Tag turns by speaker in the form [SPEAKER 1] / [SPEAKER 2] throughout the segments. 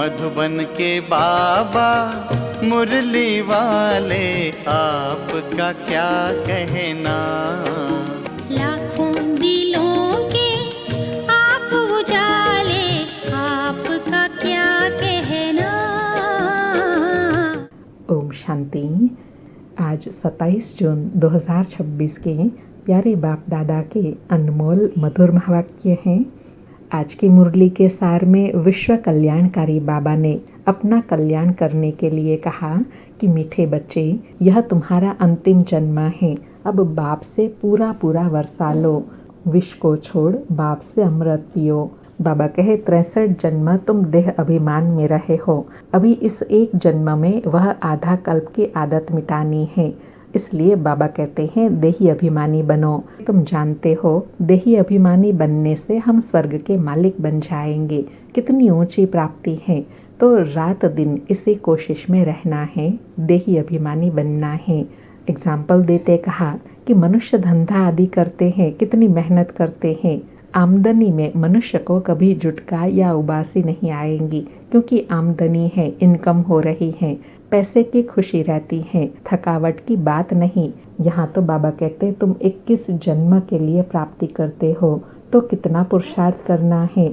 [SPEAKER 1] मधुबन के बाबा मुरली वाले, आपका क्या कहना।
[SPEAKER 2] लाखों दिलों के आप उजाले, आपका क्या कहना।
[SPEAKER 3] ओम शांति। आज 27 जून 2026 के प्यारे बाप दादा के अनमोल मधुर महावाक्य हैं। आज की मुरली के सार में विश्व कल्याणकारी बाबा ने अपना कल्याण करने के लिए कहा कि मीठे बच्चे, यह तुम्हारा अंतिम जन्म है। अब बाप से पूरा पूरा वर्षा लो, विष को छोड़ बाप से अमृत पियो। बाबा कहे 63 जन्म तुम देह अभिमान में रहे हो, अभी इस एक जन्म में वह आधा कल्प की आदत मिटानी है। इसलिए बाबा कहते हैं देही अभिमानी बनो। तुम जानते हो देही अभिमानी बनने से हम स्वर्ग के मालिक बन जाएंगे। कितनी ऊंची प्राप्ति है। तो रात दिन इसी कोशिश में रहना है, देही अभिमानी बनना है। एग्जाम्पल देते कहा कि मनुष्य धंधा आदि करते हैं, कितनी मेहनत करते हैं। आमदनी में मनुष्य को कभी जुटका या उबासी नहीं आएंगी, क्योंकि आमदनी है, इनकम हो रही है, पैसे की खुशी रहती है, थकावट की बात नहीं। यहाँ तो बाबा कहते तुम 21 जन्म के लिए प्राप्ति करते हो, तो कितना पुरुषार्थ करना है।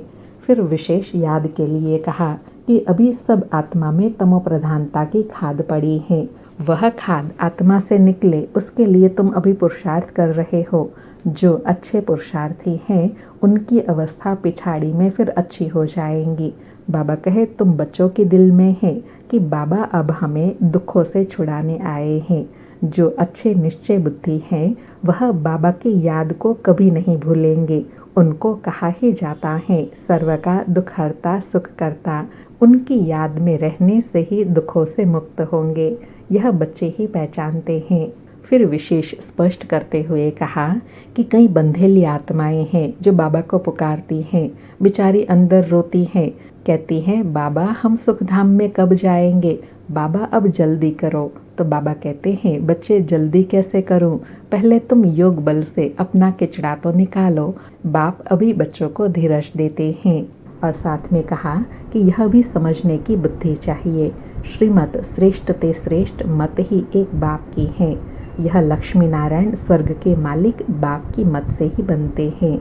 [SPEAKER 3] फिर विशेष याद के लिए कहा कि अभी सब आत्मा में तमो प्रधानता की खाद पड़ी है, वह खाद आत्मा से निकले, उसके लिए तुम अभी पुरुषार्थ कर रहे हो। जो अच्छे पुरुषार्थी हैं उनकी अवस्था पिछाड़ी में फिर अच्छी हो जाएंगी। बाबा कहे तुम बच्चों के दिल में है कि बाबा अब हमें दुखों से छुड़ाने आए हैं। जो अच्छे निश्चय बुद्धि हैं वह बाबा की याद को कभी नहीं भूलेंगे। उनको कहा ही जाता है सर्व का दुख हरता सुख करता। उनकी याद में रहने से ही दुखों से मुक्त होंगे, यह बच्चे ही पहचानते हैं। फिर विशेष स्पष्ट करते हुए कहा कि कई बंधेली आत्माएं हैं जो बाबा को पुकारती हैं, बेचारी अंदर रोती हैं, कहती हैं बाबा हम सुखधाम में कब जाएंगे, बाबा अब जल्दी करो। तो बाबा कहते हैं बच्चे जल्दी कैसे करूं, पहले तुम योग बल से अपना किचड़ा तो निकालो। बाप अभी बच्चों को धीरज देते हैं। और साथ में कहा कि यह भी समझने की बुद्धि चाहिए, श्रीमत श्रेष्ठ ते श्रेष्ठ मत ही एक बाप की है। यह लक्ष्मी नारायण स्वर्ग के मालिक बाप की मत से ही बनते हैं।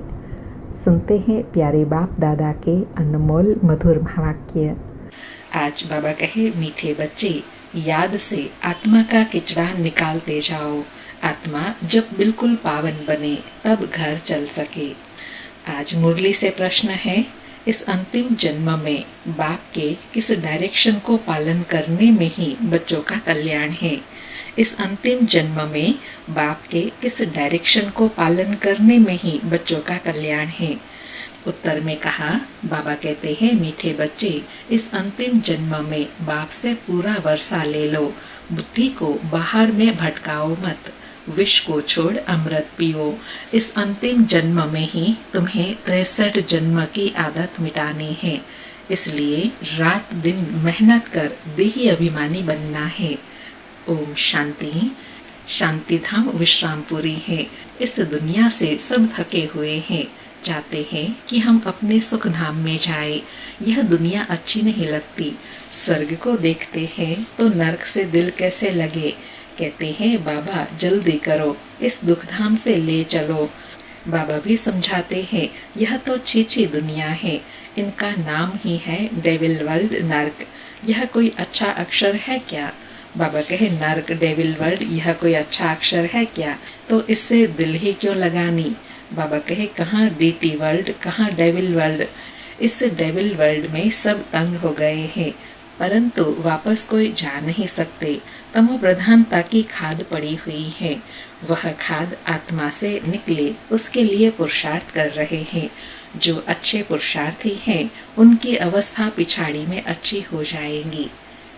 [SPEAKER 3] सुनते हैं प्यारे बाप दादा के अनमोल मधुर महावाक्य।
[SPEAKER 4] आज बाबा कहे मीठे बच्चे, याद से आत्मा का किचड़ा निकालते जाओ। आत्मा जब बिल्कुल पावन बने तब घर चल सके। आज मुरली से प्रश्न है, इस अंतिम जन्म में बाप के किस डायरेक्शन को पालन करने में ही बच्चों का कल्याण है। इस अंतिम जन्म में बाप के किस डायरेक्शन को पालन करने में ही बच्चों का कल्याण है। उत्तर में कहा, बाबा कहते हैं मीठे बच्चे, इस अंतिम जन्म में बाप से पूरा वर्षा ले लो, बुद्धि को बाहर में भटकाओ मत, विष को छोड़ अमृत पियो। इस अंतिम जन्म में ही तुम्हें 63 जन्म की आदत मिटानी है। इसलिए रात दिन मेहनत कर देही अभिमानी बनना है। ओम शांति। शांति धाम विश्रामपुरी है। इस दुनिया से सब थके हुए हैं, चाहते हैं कि हम अपने सुख धाम में जाए। यह दुनिया अच्छी नहीं लगती। स्वर्ग को देखते हैं तो नरक से दिल कैसे लगे। कहते हैं बाबा जल्दी करो, इस दुख धाम से ले चलो। बाबा भी समझाते हैं यह तो छीछी दुनिया है, इनका नाम ही है डेविल वर्ल्ड नरक। यह कोई अच्छा अक्षर है क्या? बाबा कहे नरक डेविल वर्ल्ड यह कोई अच्छा अक्षर है क्या? तो इससे दिल ही क्यों लगानी। बाबा कहे कहाँ डीटी वर्ल्ड, कहाँ डेविल वर्ल्ड। इस डेविल वर्ल्ड में सब तंग हो गए हैं, परंतु वापस कोई जा नहीं सकते। तमो प्रधानता की खाद पड़ी हुई है, वह खाद आत्मा से निकले उसके लिए पुरुषार्थ कर रहे हैं। जो अच्छे पुरुषार्थी हैं उनकी अवस्था पिछाड़ी में अच्छी हो जाएंगी।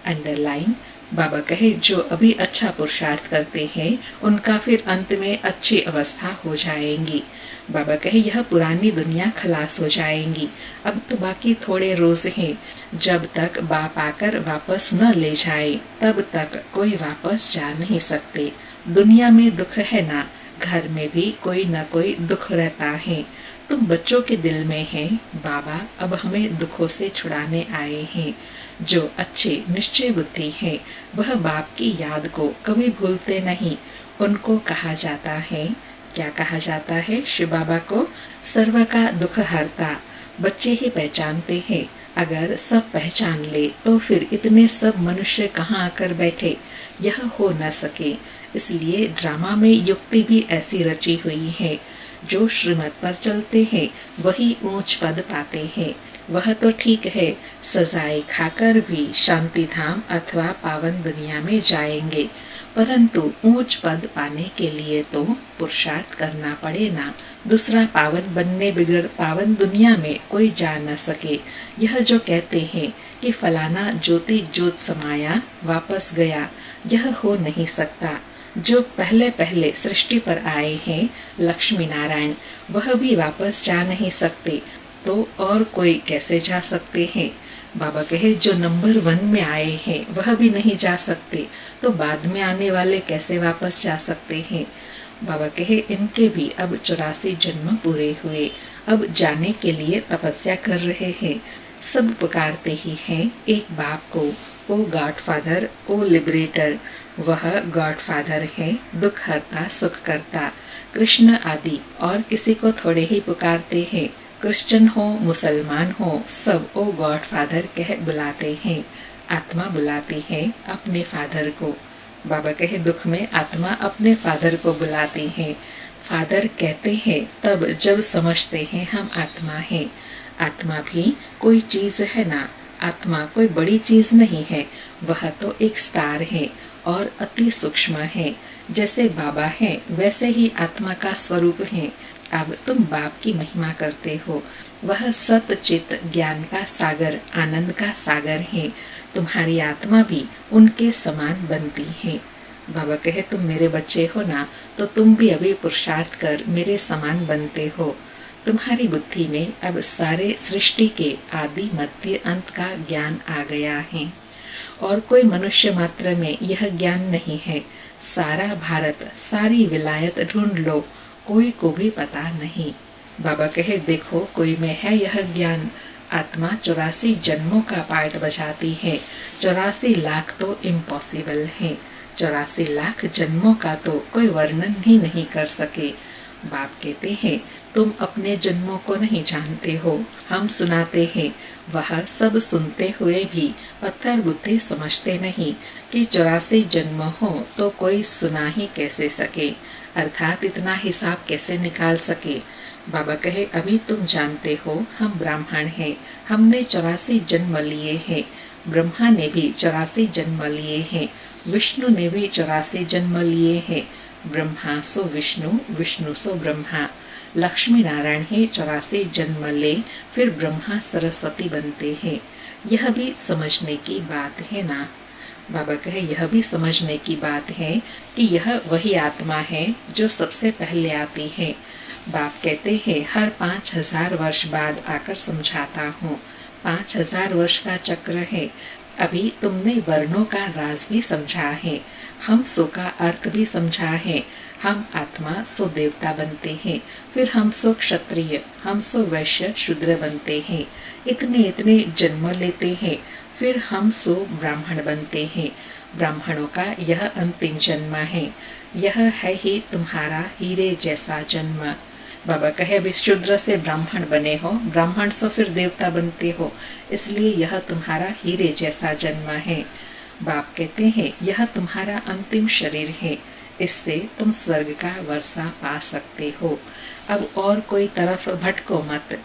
[SPEAKER 4] अंडरलाइन। बाबा कहे जो अभी अच्छा पुरुषार्थ करते हैं उनका फिर अंत में अच्छी अवस्था हो जाएंगी। बाबा कहे यह पुरानी दुनिया खलास हो जाएंगी, अब तो बाकी थोड़े रोज हैं। जब तक बाप आकर वापस न ले जाए तब तक कोई वापस जा नहीं सकते। दुनिया में दुख है ना, घर में भी कोई न कोई दुख रहता है। तुम बच्चों के दिल में हैं, बाबा अब हमें दुखों से छुड़ाने आए हैं। जो अच्छे निश्चय बुद्धि है वह बाप की याद को कभी भूलते नहीं। उनको कहा जाता है, क्या कहा जाता है शिव बाबा को? सर्व का दुख हरता। बच्चे ही पहचानते हैं। अगर सब पहचान ले तो फिर इतने सब मनुष्य कहाँ आकर बैठे, यह हो न सके। इसलिए ड्रामा में युक्ति भी ऐसी रची हुई है, जो श्रीमत पर चलते हैं वही ऊंच पद पाते हैं। वह तो ठीक है, सजाए खाकर भी शांति धाम अथवा पावन दुनिया में जाएंगे, परंतु ऊंच पद पाने के लिए तो पुरुषार्थ करना पड़े ना। दूसरा पावन बनने बिगड़ पावन दुनिया में कोई जा न सके। यह जो कहते हैं कि फलाना ज्योति ज्योत समाया वापस गया, यह हो नहीं सकता। जो पहले पहले सृष्टि पर आए हैं लक्ष्मी नारायण, वह भी वापस जा नहीं सकते, तो और कोई कैसे जा सकते हैं? बाबा कहे जो नंबर 1 में आए हैं वह भी नहीं जा सकते, तो बाद में आने वाले कैसे वापस जा सकते हैं? बाबा कहे इनके भी अब 84 जन्म पूरे हुए, अब जाने के लिए तपस्या कर रहे हैं। सब पुकारते ही हैं एक बाप को, ओ गॉडफादर, ओ लिबरेटर। वह गॉडफादर है, दुख हरता सुख करता। कृष्ण आदि और किसी को थोड़े ही पुकारते हैं। क्रिश्चियन हो मुसलमान हो, सब ओ गॉडफादर कह बुलाते हैं। आत्मा बुलाती है अपने फादर को। बाबा कहे दुख में आत्मा अपने फादर को बुलाती है। फादर कहते हैं तब जब समझते हैं हम आत्मा हैं। आत्मा भी कोई चीज है ना, आत्मा कोई बड़ी चीज नहीं है, वह तो एक स्टार है और अति सूक्ष्म है। जैसे बाबा है वैसे ही आत्मा का स्वरूप है। अब तुम बाप की महिमा करते हो, वह सत चित ज्ञान का सागर, आनंद का सागर है। तुम्हारी आत्मा भी उनके समान बनती है। बाबा कहे तुम मेरे बच्चे हो ना, तो तुम भी अभी पुरुषार्थ कर मेरे समान बनते हो। तुम्हारी बुद्धि में अब सारे सृष्टि के आदि मध्य अंत का ज्ञान आ गया है, और कोई मनुष्य मात्र में यह ज्ञान नहीं है। सारा भारत, सारी विलायत ढूंढ लो, कोई को भी पता नहीं। बाबा कहे देखो कोई में है यह ज्ञान। आत्मा 84 जन्मों का पार्ट बजाती है। 84 लाख तो इम्पॉसिबल है। 84 लाख जन्मों का तो कोई वर्णन ही नहीं कर सके। बाप कहते हैं तुम अपने जन्मों को नहीं जानते हो, हम सुनाते हैं। वह सब सुनते हुए भी पत्थर बुद्धि समझते नहीं कि 84 जन्म हो तो कोई सुना ही कैसे सके, अर्थात इतना हिसाब कैसे निकाल सके। बाबा कहे अभी तुम जानते हो हम ब्राह्मण हैं, हमने 84 जन्म लिए हैं। ब्रह्मा ने भी 84 जन्म लिए हैं, विष्णु ने भी 84 जन्म लिए हैं। ब्रह्मा सो विष्णु, विष्णु सो ब्रह्मा। लक्ष्मी नारायण ही 84 जन्म ले, फिर ब्रह्मा सरस्वती बनते हैं। यह भी समझने की बात है ना। बाबा कहे यह भी समझने की बात है कि यह वही आत्मा है जो सबसे पहले आती है। बाप कहते हैं हर 5000 वर्ष बाद आकर समझाता हूँ। 5000 वर्ष का चक्र है। अभी तुमने वर्णों का राज भी समझा है, हम सो का अर्थ भी समझा है। हम आत्मा सो देवता बनते हैं, फिर हम सो क्षत्रिय, हम सो वैश्य शूद्र बनते हैं। इतने इतने जन्म लेते हैं, फिर हम सो ब्राह्मण बनते हैं। ब्राह्मणों का यह अंतिम जन्म है। यह है ही तुम्हारा हीरे जैसा जन्म। बाबा कहे अभी शूद्र से ब्राह्मण बने हो, ब्राह्मण से फिर देवता बनते हो, इसलिए यह तुम्हारा हीरे जैसा जन्म है। बाप कहते हैं यह तुम्हारा अंतिम शरीर है, इससे तुम स्वर्ग का वर्षा पा सकते हो। अब और कोई तरफ भटको मत।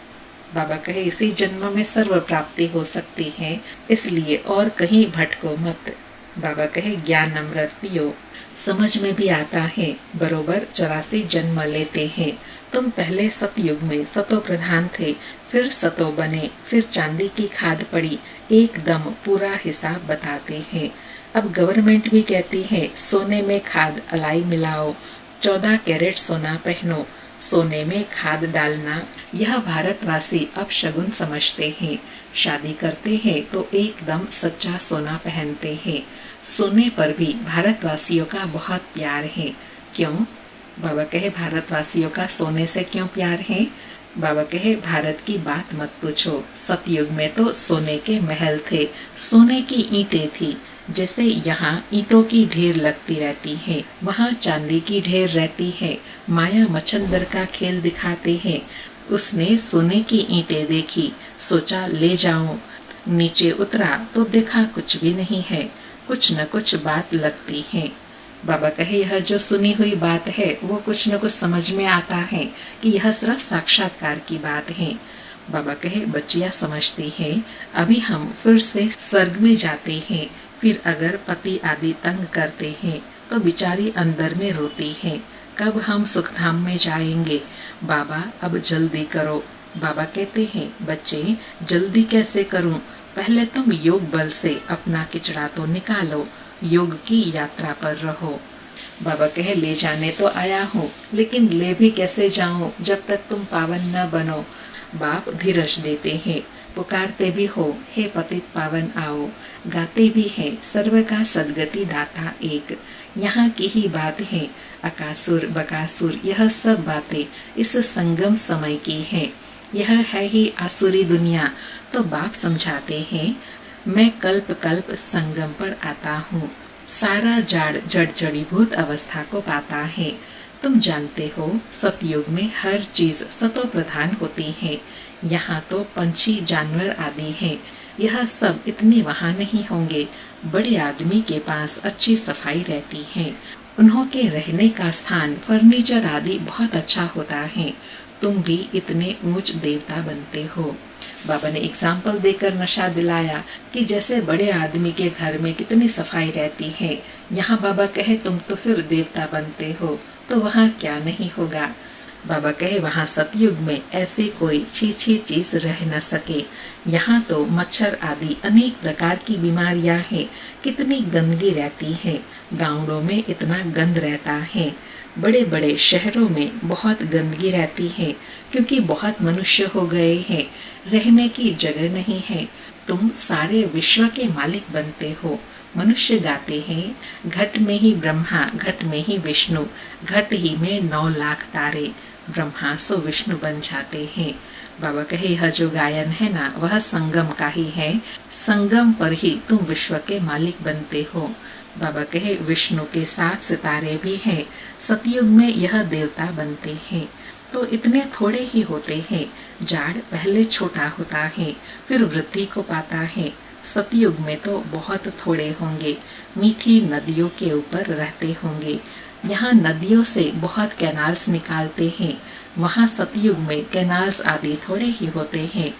[SPEAKER 4] बाबा कहे इसी जन्म में सर्व प्राप्ति हो सकती है, इसलिए और कहीं भटको मत। बाबा कहे ज्ञान अमृत पियो। समझ में भी आता है, बरोबर 84 जन्म लेते हैं। तुम पहले सतयुग में सतो प्रधान थे, फिर सतो बने, फिर चांदी की खाद पड़ी, एकदम पूरा हिसाब बताते हैं। अब गवर्नमेंट भी कहती है सोने में खाद अलाई मिलाओ, 14 कैरेट सोना पहनो, सोने में खाद डालना। यह भारतवासी अब शगुन समझते हैं। शादी करते हैं तो एकदम सच्चा सोना पहनते हैं। सोने पर भी भारतवासियों का बहुत प्यार है। क्यों? बाबा कहे भारतवासियों का सोने से क्यों प्यार है? बाबा कहे भारत की बात मत पूछो, सतयुग में तो सोने के महल थे, सोने की ईंटें थी। जैसे यहाँ ईंटों की ढेर लगती रहती है, वहाँ चांदी की ढेर रहती है। माया मच्छंदर का खेल दिखाते हैं। उसने सोने की ईंटें देखी, सोचा ले जाऊं। नीचे उतरा तो देखा कुछ भी नहीं है, कुछ न कुछ बात लगती है। बाबा कहे यह जो सुनी हुई बात है वो कुछ न कुछ समझ में आता है कि यह सिर्फ साक्षात्कार की बात है। बाबा कहे बच्चियां समझती है, अभी हम फिर से स्वर्ग में जाते हैं, फिर अगर पति आदि तंग करते हैं तो बेचारी अंदर में रोती है, कब हम सुखधाम में जाएंगे, बाबा अब जल्दी करो। बाबा कहते हैं बच्चे जल्दी कैसे करूं, पहले तुम योग बल से अपना किचड़ा तो निकालो, योग की यात्रा पर रहो। बाबा कहे ले जाने तो आया हूँ, लेकिन ले भी कैसे जाऊं जब तक तुम पावन न बनो। बाप धीरज देते हैं, पुकारते भी हो हे पतित पावन आओ, गाते भी है सर्व का सदगति दाता एक। यहाँ की ही बात है, अकासुर बकासुर यह सब बातें इस संगम समय की है। यह है ही आसुरी दुनिया। तो बाप समझाते हैं मैं कल्प कल्प संगम पर आता हूँ, सारा जाड़ जड़ जड़ीभूत अवस्था को पाता है। तुम जानते हो सतयुग में हर चीज सतो प्रधान होती है। यहाँ तो पंछी जानवर आदि हैं, यह सब इतने वहाँ नहीं होंगे। बड़े आदमी के पास अच्छी सफाई रहती है, उन्हों के रहने का स्थान फर्नीचर आदि बहुत अच्छा होता है। तुम भी इतने ऊंच देवता बनते हो। बाबा ने एग्जाम्पल देकर नशा दिलाया कि जैसे बड़े आदमी के घर में कितनी सफाई रहती है, यहाँ बाबा कहे तुम तो फिर देवता बनते हो, तो वहाँ क्या नहीं होगा। बाबा कहे वहाँ सतयुग में ऐसी कोई छी चीज रह न सके। यहाँ तो मच्छर आदि अनेक प्रकार की बीमारियां हैं, कितनी गंदगी रहती है, गाँवों में इतना गंद रहता है। बड़े बड़े शहरों में बहुत गंदगी रहती है, क्योंकि बहुत मनुष्य हो गए हैं, रहने की जगह नहीं है। तुम सारे विश्व के मालिक बनते हो। मनुष्य गाते हैं घट में ही ब्रह्मा, घट में ही विष्णु, घट ही में 9 लाख तारे, ब्रह्मा सो विष्णु बन जाते हैं। बाबा कहे यह जो गायन है ना वह संगम का ही है, संगम पर ही तुम विश्व के मालिक बनते हो। बाबा कहे विष्णु के 7 सितारे भी हैं, सतयुग में यह देवता बनते हैं। तो इतने थोड़े ही होते हैं, जाड़ पहले छोटा होता है फिर वृद्धि को पाता है। सतयुग में तो बहुत थोड़े होंगे, मीठी नदियों के ऊपर रहते होंगे। यहाँ नदियों से बहुत कैनाल्स निकालते हैं, वहाँ सतयुग में कैनाल्स आदि थोड़े ही होते हैं।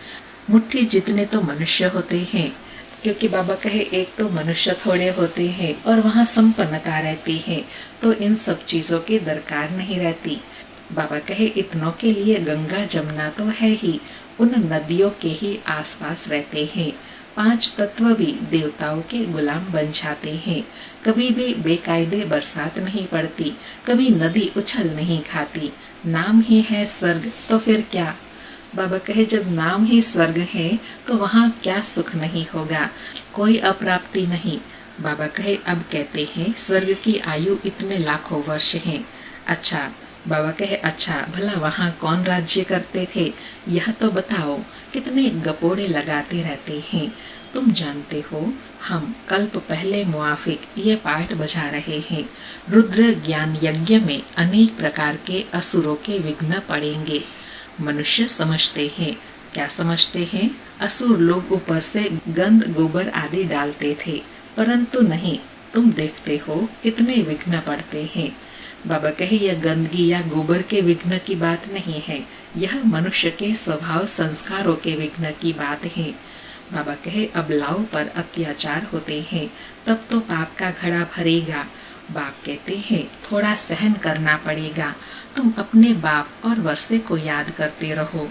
[SPEAKER 4] मुट्ठी जितने तो मनुष्य होते हैं, क्योंकि बाबा कहे एक तो मनुष्य थोड़े होते हैं और वहाँ संपन्नता रहती है, तो इन सब चीजों की दरकार नहीं रहती। बाबा कहे इतनों के लिए गंगा जमुना तो है ही, उन नदियों के ही आसपास रहते हैं। 5 तत्व भी देवताओं के गुलाम बन जाते हैं। कभी भी बेकायदे बरसात नहीं पड़ती, कभी नदी उछल नहीं खाती। नाम ही है स्वर्ग, तो फिर क्या। बाबा कहे जब नाम ही स्वर्ग है तो वहाँ क्या सुख नहीं होगा, कोई अप्राप्ति नहीं। बाबा कहे अब कहते हैं स्वर्ग की आयु इतने लाखों वर्ष है। अच्छा, बाबा कहे अच्छा भला वहाँ कौन राज्य करते थे, यह तो बताओ। कितने गपोड़े लगाते रहते हैं। तुम जानते हो हम कल्प पहले मुआफिक ये पाठ बजा रहे हैं। रुद्र ज्ञान यज्ञ में अनेक प्रकार के असुरों के विघ्न पड़ेंगे। मनुष्य समझते हैं, क्या समझते हैं, असुर लोग ऊपर से गंध गोबर आदि डालते थे, परंतु नहीं, तुम देखते हो कितने विघ्न पड़ते हैं। बाबा कहे यह गंदगी या गोबर के विघ्न की बात नहीं है, यह मनुष्य के स्वभाव संस्कारों के विघ्न की बात है। बाबा कहे अबलाओं पर अत्याचार होते हैं, तब तो पाप का घड़ा भरेगा। बाप कहते हैं थोड़ा सहन करना पड़ेगा, तुम अपने बाप और वर्षे को याद करते रहो।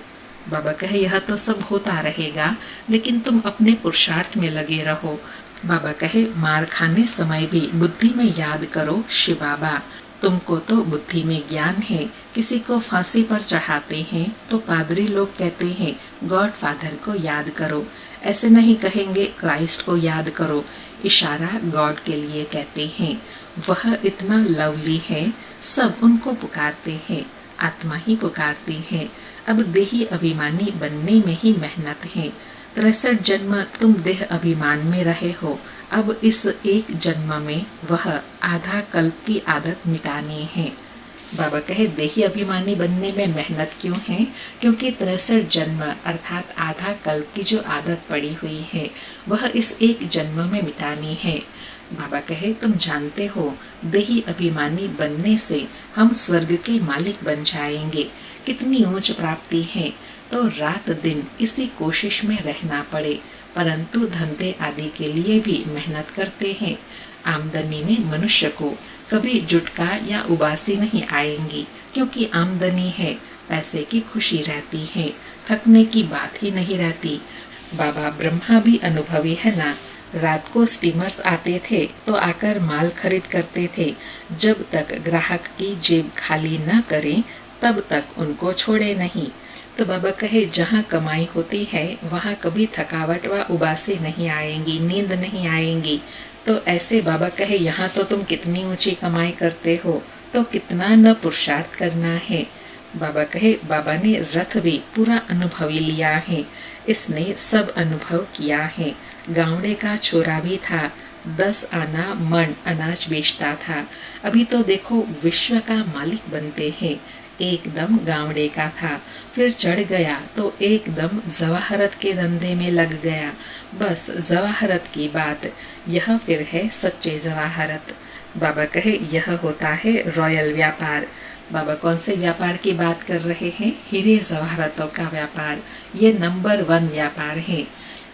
[SPEAKER 4] बाबा कहे यह तो सब होता रहेगा, लेकिन तुम अपने पुरुषार्थ में लगे रहो। बाबा कहे मार खाने समय भी बुद्धि में याद करो शिव बाबा। तुमको तो बुद्धि में ज्ञान है, किसी को फांसी पर चढ़ाते हैं तो पादरी लोग कहते हैं गॉड फादर को याद करो, ऐसे नहीं कहेंगे क्राइस्ट को याद करो, इशारा गॉड के लिए कहते हैं। वह इतना लवली है, सब उनको पुकारते हैं। आत्मा ही पुकारती है। अब देही अभिमानी बनने में ही मेहनत है। 63 जन्म तुम देह अभिमान में रहे हो, अब इस एक जन्म में वह आधा कल्प की आदत मिटानी है। बाबा कहे देही अभिमानी बनने में मेहनत क्यों है? क्योंकि 63 जन्म अर्थात आधा कल्प की जो आदत पड़ी हुई है वह इस एक जन्म में मिटानी है। बाबा कहे तुम जानते हो देही अभिमानी बनने से हम स्वर्ग के मालिक बन जाएंगे। कितनी ऊंच प्राप्ति है। तो रात दिन इसी कोशिश में रहना पड़े, परंतु धंधे आदि के लिए भी मेहनत करते हैं। आमदनी में मनुष्य को कभी जुटका या उबासी नहीं आएंगी, क्योंकि आमदनी है, पैसे की खुशी रहती है, थकने की बात ही नहीं रहती। बाबा ब्रह्मा भी अनुभवी है ना। रात को स्टीमर्स आते थे तो आकर माल खरीद करते थे। जब तक ग्राहक की जेब खाली न करें तब तक उनको छोड़े नहीं। तो बाबा कहे जहाँ कमाई होती है वहाँ कभी थकावट व उबासी नहीं आएंगी, नींद नहीं आएंगी। तो ऐसे बाबा कहे यहाँ तो तुम कितनी ऊंची कमाई करते हो, तो कितना न पुरुषार्थ करना है। बाबा कहे बाबा ने रथ भी पूरा अनुभवी लिया है, इसने सब अनुभव किया है। गावड़े का छोरा भी था, 10 आना मन अनाज बेचता था। अभी तो देखो विश्व का मालिक बनते हैं। एकदम गावड़े का था, फिर चढ़ गया तो एकदम जवाहरत के धंधे में लग गया। बस जवाहरत की बात, यह फिर है सच्चे जवाहरत। बाबा कहे यह होता है रॉयल व्यापार। बाबा कौन से व्यापार की बात कर रहे हैं? हीरे जवाहरतों का व्यापार, ये नंबर 1 व्यापार है।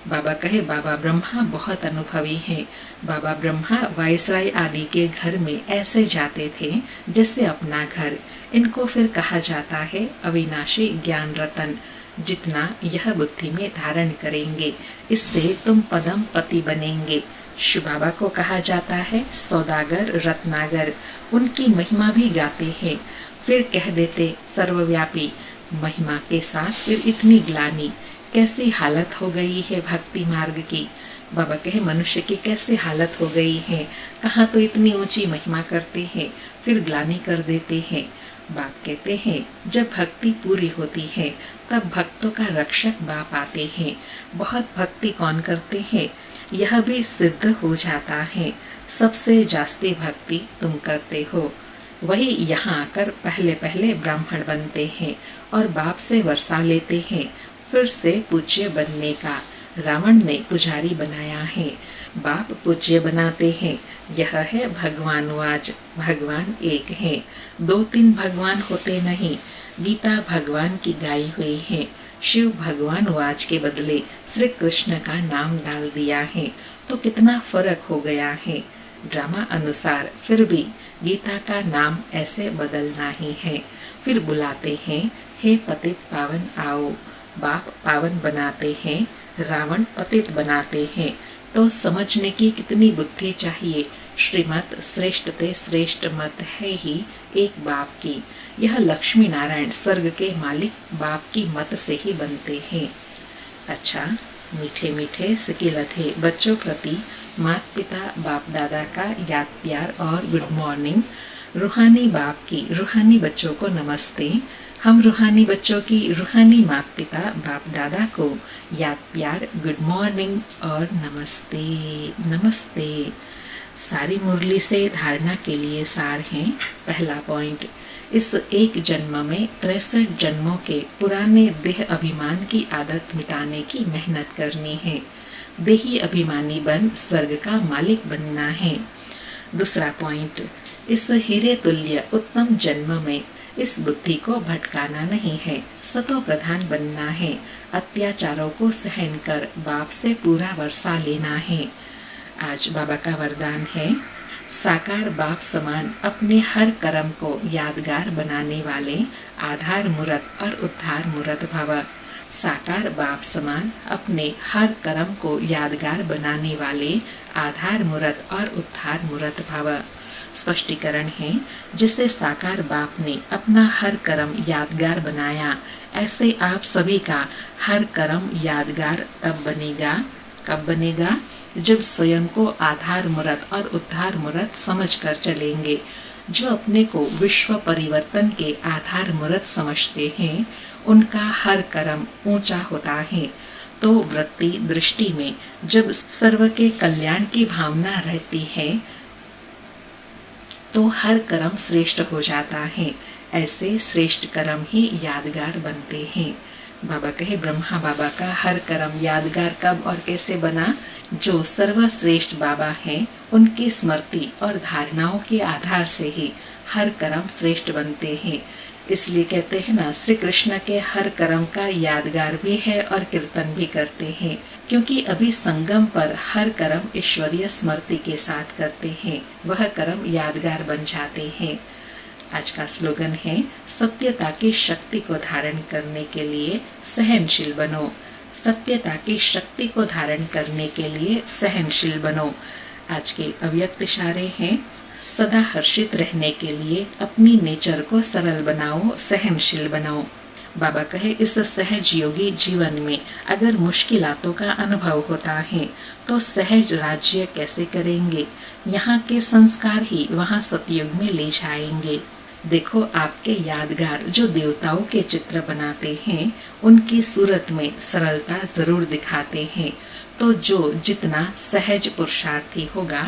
[SPEAKER 4] बाबा कहे बाबा ब्रह्मा बहुत अनुभवी हैं। बाबा ब्रह्मा वायसराय आदि के घर में ऐसे जाते थे जैसे अपना घर। इनको फिर कहा जाता है अविनाशी ज्ञान रतन। जितना यह बुद्धि में धारण करेंगे इससे तुम पदम पति बनेंगे। शिव बाबा को कहा जाता है सौदागर रत्नागर। उनकी महिमा भी गाते हैं, फिर कह देते सर्वव्यापी। महिमा के साथ फिर इतनी ग्लानि, कैसी हालत हो गई है भक्ति मार्ग की। बाबा कहे मनुष्य की कैसी हालत हो गई है, कहाँ तो इतनी ऊंची महिमा करते हैं फिर ग्लानि कर देते हैं। बाप कहते हैं जब भक्ति पूरी होती है तब भक्तों का रक्षक बाप आते हैं। बहुत भक्ति कौन करते हैं यह भी सिद्ध हो जाता है। सबसे जास्ती भक्ति तुम करते हो, वही यहाँ आकर पहले पहले ब्राह्मण बनते हैं और बाप से वर्षा लेते हैं फिर से पूज्य बनने का। रावण ने पुजारी बनाया है, बाप पूज्य बनाते हैं। यह है भगवानुवाच, भगवान एक है, 2-3 भगवान होते नहीं। गीता भगवान की गाई हुई है। शिव भगवानुवाच के बदले श्री कृष्ण का नाम डाल दिया है, तो कितना फर्क हो गया है। ड्रामा अनुसार फिर भी गीता का नाम ऐसे बदलना ही है। फिर बुलाते हैं हे पतित पावन आओ। बाप पावन बनाते हैं, रावण पतित बनाते हैं। तो समझने की कितनी बुद्धि चाहिए। श्रीमत श्रेष्ठ ते श्रेष्ठ मत है ही एक बाप की। यह लक्ष्मी नारायण स्वर्ग के मालिक बाप की मत से ही बनते हैं। अच्छा, मीठे मीठे सिकिलथे बच्चों प्रति माता पिता बाप दादा का याद प्यार और गुड मॉर्निंग। रूहानी बाप की रूहानी बच्चों को नमस्ते। हम रूहानी बच्चों की रूहानी माता पिता बाप दादा को याद प्यार गुड मॉर्निंग और नमस्ते नमस्ते। सारी मुरली से धारणा के लिए सार हैं। पहला पॉइंट, इस एक जन्म में 63 जन्मों के पुराने देह अभिमान की आदत मिटाने की मेहनत करनी है। देही अभिमानी बन स्वर्ग का मालिक बनना है। दूसरा पॉइंट, इस हीरे तुल्य उत्तम जन्म में इस बुद्धि को भटकाना नहीं है, सतो प्रधान बनना है। अत्याचारों को सहन कर बाप से पूरा वर्षा लेना है। आज बाबा का वरदान है, साकार बाप समान अपने हर कर्म को यादगार बनाने वाले आधार मूर्त और उद्धार मूर्त भव। साकार बाप समान अपने हर कर्म को यादगार बनाने वाले आधार मूर्त और उद्धार मूर्त भव। स्पष्टीकरण है, जिसे साकार बाप ने अपना हर कर्म यादगार बनाया, ऐसे आप सभी का हर कर्म यादगार तब बनेगा, कब बनेगा? जब स्वयं को आधार मूर्त और उद्धार मूर्त समझ कर चलेंगे। जो अपने को विश्व परिवर्तन के आधार मूर्त समझते हैं, उनका हर कर्म ऊंचा होता है। तो वृत्ति दृष्टि में जब सर्व के कल्याण की भावना रहती है तो हर कर्म श्रेष्ठ हो जाता है। ऐसे श्रेष्ठ कर्म ही यादगार बनते हैं। बाबा कहे, ब्रह्मा बाबा का हर कर्म यादगार कब और कैसे बना? जो सर्वश्रेष्ठ बाबा हैं, उनकी स्मृति और धारणाओं के आधार से ही हर कर्म श्रेष्ठ बनते हैं। इसलिए कहते हैं ना, श्री कृष्ण के हर कर्म का यादगार भी है और कीर्तन भी करते हैं, क्योंकि अभी संगम पर हर कर्म ईश्वरीय स्मृति के साथ करते हैं, वह कर्म यादगार बन जाते हैं। आज का स्लोगन है, सत्यता की शक्ति को धारण करने के लिए सहनशील बनो। सत्यता की शक्ति को धारण करने के लिए सहनशील बनो। आज के अव्यक्त इशारे हैं, सदा हर्षित रहने के लिए अपनी नेचर को सरल बनाओ, सहनशील बनाओ। बाबा कहे, इस सहज योगी जीवन में अगर मुश्किलातों का अनुभव होता है तो सहज राज्य कैसे करेंगे? यहाँ के संस्कार ही वहाँ सतयुग में ले जाएंगे। देखो, आपके यादगार जो देवताओं के चित्र बनाते हैं, उनकी सूरत में सरलता जरूर दिखाते हैं। तो जो जितना सहज पुरुषार्थी होगा,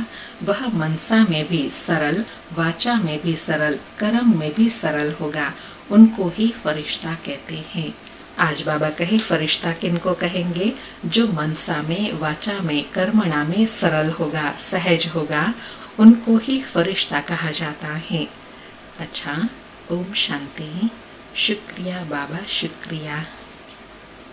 [SPEAKER 4] वह मनसा में भी सरल, वाचा में भी सरल, कर्म में भी सरल होगा। उनको ही फरिश्ता कहते हैं। आज बाबा कहे, फरिश्ता किनको कहेंगे? जो मनसा में, वाचा में, कर्मणा में सरल होगा, सहज होगा, उनको ही फरिश्ता कहा जाता है। अच्छा, ओम शांति। शुक्रिया बाबा, शुक्रिया।